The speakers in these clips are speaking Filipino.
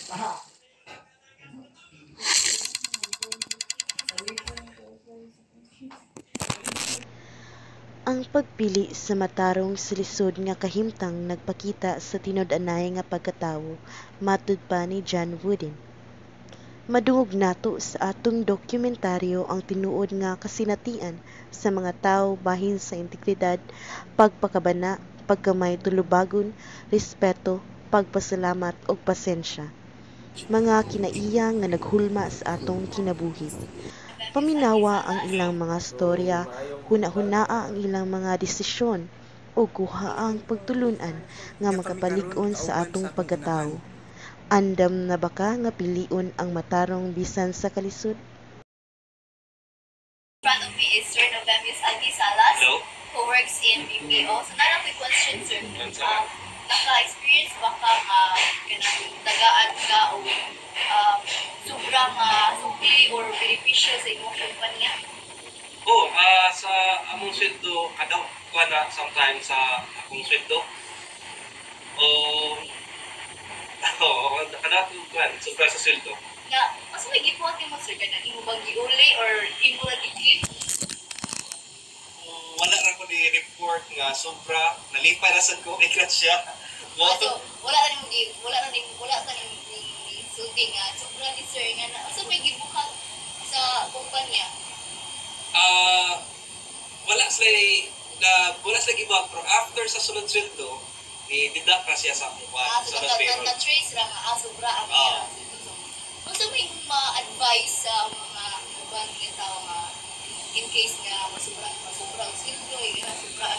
Ang pagpili sa matarong sa lisod nga kahimtang nagpakita sa tinud-anay nga pagkatawo, matud pa ni John Wooden. Madungog nato sa atong dokumentaryo ang tinuod nga kasinatian sa mga tawo bahin sa integridad, pagpakabana, pagkamay tulubagon, respeto, pagpasalamat ug pasensya. Mga kinaiya nga naghulma sa atong kinabuhi. Paminawa ang ilang mga storya, huna-hunaa ang ilang mga desisyon, o kuhaang pagtulunan nga makapalig-on sa atong pagkatawo. Andam na baka nga pilion ang matarong bisan sa kalisod? In front of me is Sir Novemius Algi Salas, hello, who works in BPO. So, na quick question, sir. Naka-experience ba ka kanang tagaan ka o sobrang sukli or beneficial sa imong kumpanya? Sa among sweldo, kada kuha na sometimes sa akong sweldo. Kada kuha, sobra sa sweldo. Na, mas may gipuhat mo, sir, kanang imo bang giuli or imo lagi gift? Wala ra ko ni report nga sobra, nalipay na sad ko kay Gracia. So, wala na ning sulti nga sobra ni sir nga na asa may gibuhat sa kumpanya? Wala sila gibuhat, pero after sa sunod sweldo, i-deduct na siya sa akong So, sunod payroll. na-trace ra nga sobra ang pera. Unsa may ma-advise sa mga ibang tao nga in case nga masubra ang sweldo, sobra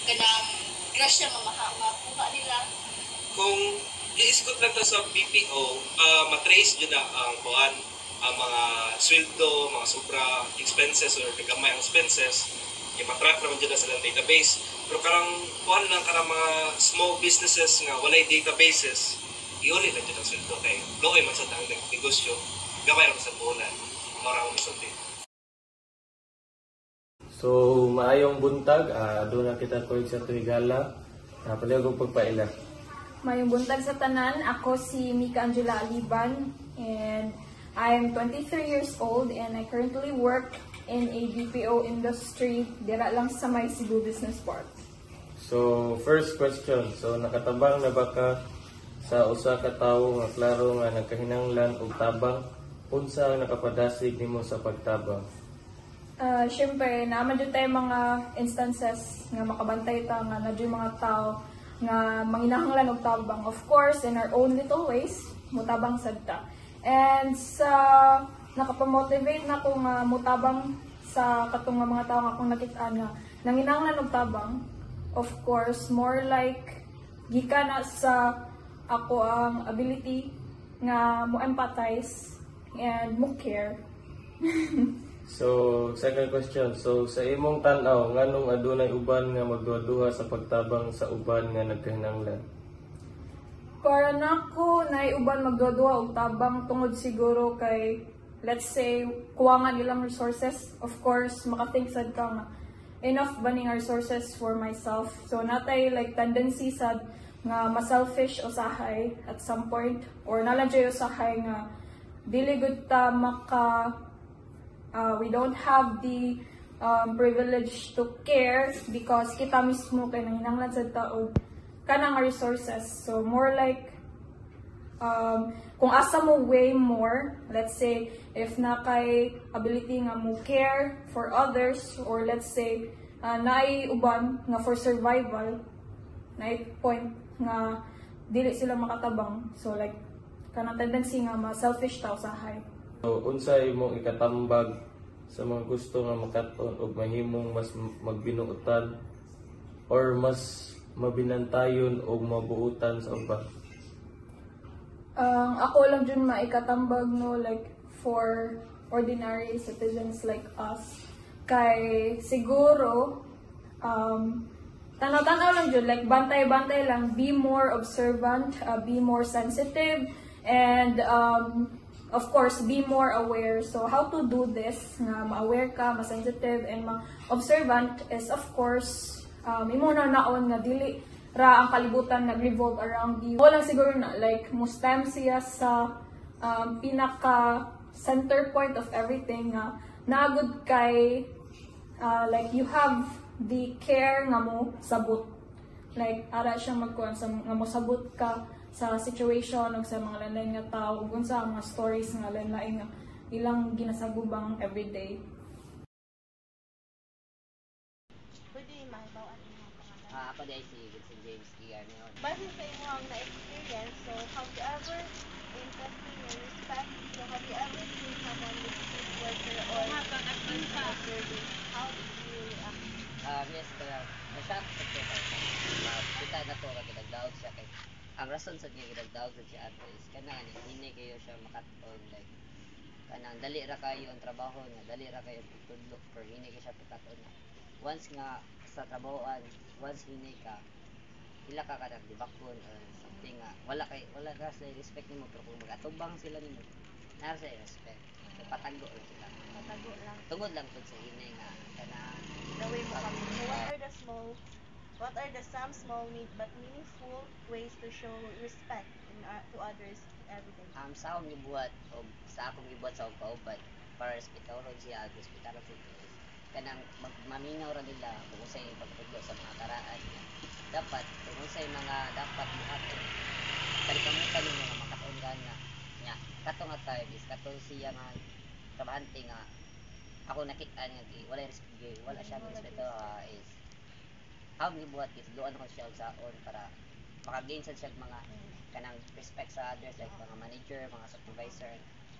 kanang grasya makuha nila? Kung iiskot lang to sa BPO, matrace yun na ang kuhan, ang mga sweldo, mga sobra expenses or kagamay ang expenses, i-matrack naman dyan na sa database. Pero karang kuhan lang karang mga small businesses nga walay databases, iuli lang dyan ang sweldo kay low man sa tang negosyo, gamay lang sa bulan, marang masulti. So, maayong buntag, doon na kita tuwid sa Tuigala, paliwag og pagpaila. Mayong buntag sa tanan, ako si Mika Angela Aliban and I'm 23 years old and I currently work in a BPO industry dira lang sa may Cebu Business Park. So, first question. So, nakatabang na ba ka sa usa ka tawo nga klaro nga nagkahinanglan og tabang? Unsa ang nakapadasig nimo sa pagtabang? Siyempre, naman dyan tayo mga instances nga makabantay ta nga na dyan mga tao nga manginahanglan og tabang. Of course, in our own little ways, mutabang sad ta. And sa nakapamotivate na ko nga mutabang sa katong mga tao nga akong nakita nga nanginahanglan og tabang. Of course, more like gikan na sa ako ang ability nga mo empathize and mo care. So, second question. So, sa imong tan-aw, nganong adunay uban nga magduha-duha sa pagtabang sa uban nga nagkahinanglan? Para nako naiuban magduwa og tabang tungod siguro kay let's say kuwangan ilang resources. Of course, maka-think sad ka nga enough ba ning resources for myself. So natay like tendency sad nga ma-selfish usahay at some point or nalang jay usahay nga dili gud ta we don't have the privilege to care because kita mismo kay nanginahanglan sad ta og kanang resources. So more like kung asa mo way more, let's say if na kay ability nga mo care for others or let's say naay uban nga for survival, naay point nga dili sila makatabang. So like kanang tendency nga ma-selfish ta usahay. So, unsa imong ikatambag sa mga gusto nga makaton og mahimong mas magbinuotan or mas mabinantayon o mabuutan sa uban? Ako lang dyan maikatambag no, like for ordinary citizens like us. Kay siguro, tanaw-tanaw lang dyan, like bantay-bantay lang, be more observant, be more sensitive, and of course, be more aware. So how to do this, nga ma-aware ka, ma-sensitive, and ma-observant is of course, imo na naon nga dili ra ang kalibutan nag-revolve around you. Walang siguro na like mo stem siya sa pinaka center point of everything nga nagud kay like you have the care nga mo sabot. Like ara siya magkuan sa nga mo sabot ka sa situation ug sa mga lain nga tao ug unsa ang mga stories nga lain nga ilang ginasagubang everyday. Ako dahil si Vincent James E.R. Meon. Base sa imong na-experience, so have you ever invested in respect? So have you ever seen someone with street worker or observing? How did you react? Yes, kaya na-shock sa ko kay kita na ko kay nagdaog siya kay ang rason sa niya nagdaog siya ato is kanang hindi kayo siya makaton like kanang dali ra kayo ang trabaho nga dali ra kayo tutudlo for hindi kayo siya pikaton once nga sa trabahoan once hindi ka ila ka kanang dibakon or something nga wala ka sa respect nimo pero kung magatubang sila nimo nara sa respect so, patago lang sila tungod lang pud sa hinay nga kanang The way mo kami. So what are the some small neat but meaningful ways to show respect to others every day? sa akong gibuhat o sa akong gibuhat sa kauban para respetaron siya at respetaron siya kanang maminaw ra nila kung unsay pagtudlo sa mga karaan dapat kung unsay mga dapat buhaton kalikamutan nimo nga makatuon ka na nya kato nga time is kato siya nga trabahante nga ako nakita nga wala respect wala siya respeto is how gibuhat is doon ko siya saon para maka-gain sa siya mga kanang respect sa others like mga manager, mga supervisor,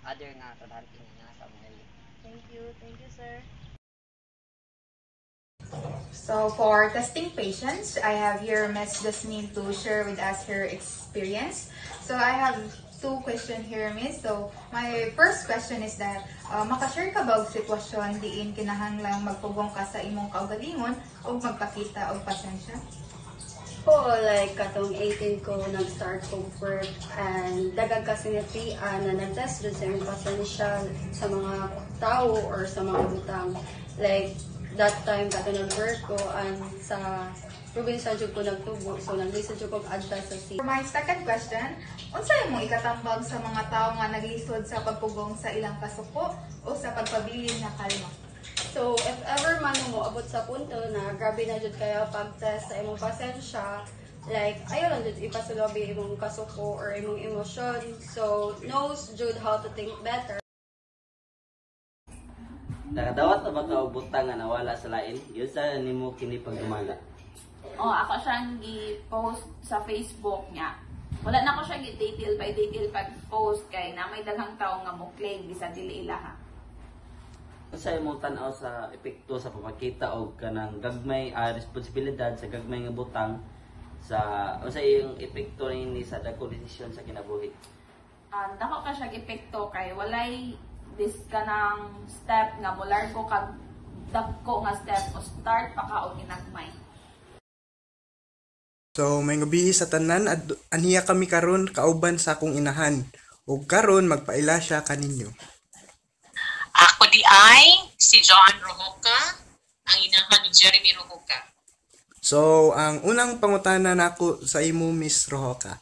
other nga trabahante nga sa mga area. Thank you, sir. So for testing patients, I have here Ms. Jasmine to share with us her experience. So I have two questions here, Miss. So my first question is that makashare ka ba og sitwasyon diin kinahanglang magpugong ka sa imong kaugalingon o magpakita og pasensya? Oo, like katong 18 ko nag-start ko work and dagag kasi nga na nag-test dun sa imong pasensya sa mga tao or sa mga butang. Like that time kato nag-work ko and sa probinsya jud ko nagtubo so nag-listen jud ko advice sa For my second question, unsa imong ikatambag sa mga tao nga naglisod sa pagpugong sa ilang kasuko o sa pagpabilin nga kalma? So if ever man mo abot sa punto na grabe na jud kayo pag-test sa imong pasensya, like ayaw lang jud ipasulabi imong kasuko or imong emosyon, so knows jud how to think better. Nakadawat na ba ka og butang nga nawala sa lain? Yun sa nimo kini pagdumala. Ako siyang gi-post sa Facebook niya. Wala na ko siya gi-detail by detail pag-post kay na may daghang tawo nga mo claim bisa dili ilaha. Unsa imong tan-aw sa epekto sa pagpakita og kanang gagmay responsibilidad sa gagmay nga butang sa unsa iyang epekto ni sa dako desisyon sa kinabuhi? Dako ka siya epekto kay walay this kanang step nga mular ko kag dako nga step o start pa ka og ginagmay. So may gabi sa tanan aniya kami karon kauban sa akong inahan ug karon magpaila siya kaninyo. Ako di ay si John Rojoca, ang inahan ni Jeremy Rojoca. So ang unang pangutana nako sa imo Miss Rojoca,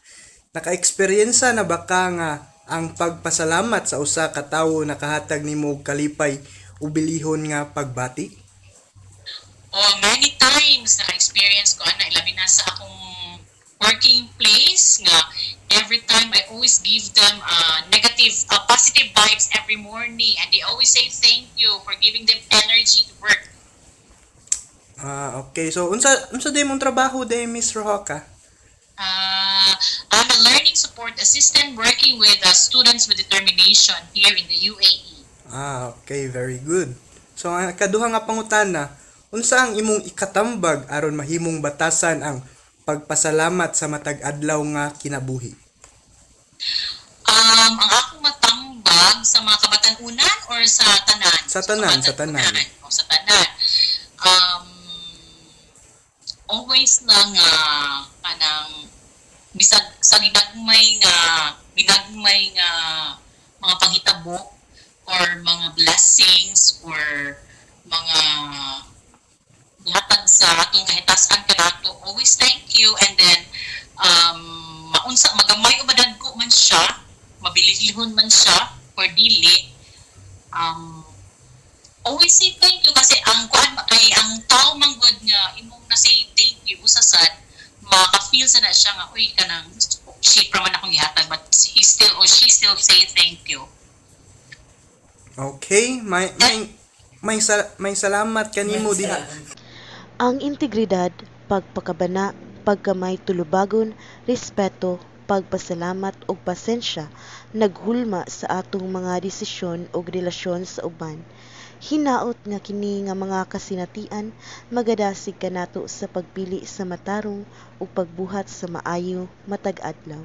naka-eksperyensa na ba ka nga ang pagpasalamat sa usa ka tawo nakahatag nimo og kalipay o bilihon nga pagbati? Many times na-experience ko ana ilabi na sa akong working place nga every time I always give them positive vibes every morning and they always say thank you for giving them energy to work. Okay. So unsa day mong trabaho day Miss Rojoca? I'm a learning support assistant working with students with determination here in the UAE. Okay, very good. So kaduha nga pangutana, unsa ang imong ikatambag aron mahimong batasan ang pagpasalamat sa matag adlaw nga kinabuhi? Ang akong matambag sa mga kabatan-unan or sa tanan? Sa tanan. Sa tanan. Always lang kanang bisag sa ginagmay nga mga panghitabo or mga blessings or mga hatag sa atong kahitasan kanato. Always thank you, and then maunsa magamay o madagko man siya, mabililihon man siya or dili, always say thank you kasi ang kuan kay ang tao man good nga imong na say thank you usasad maka-feel sa na siya nga uy kanang she praman akong gihatag but he still or she still say thank you. Okay, may salamat kanimo diha. Ang integridad, pagpakabana, pagkamay tulubagon, respeto, pagpasalamat ug pasensya naghulma sa atong mga desisyon ug relasyon sa uban. Hinaot nga kini nga mga kasinatian magadasig kanato sa pagpili sa matarong ug pagbuhat sa maayo matag adlaw.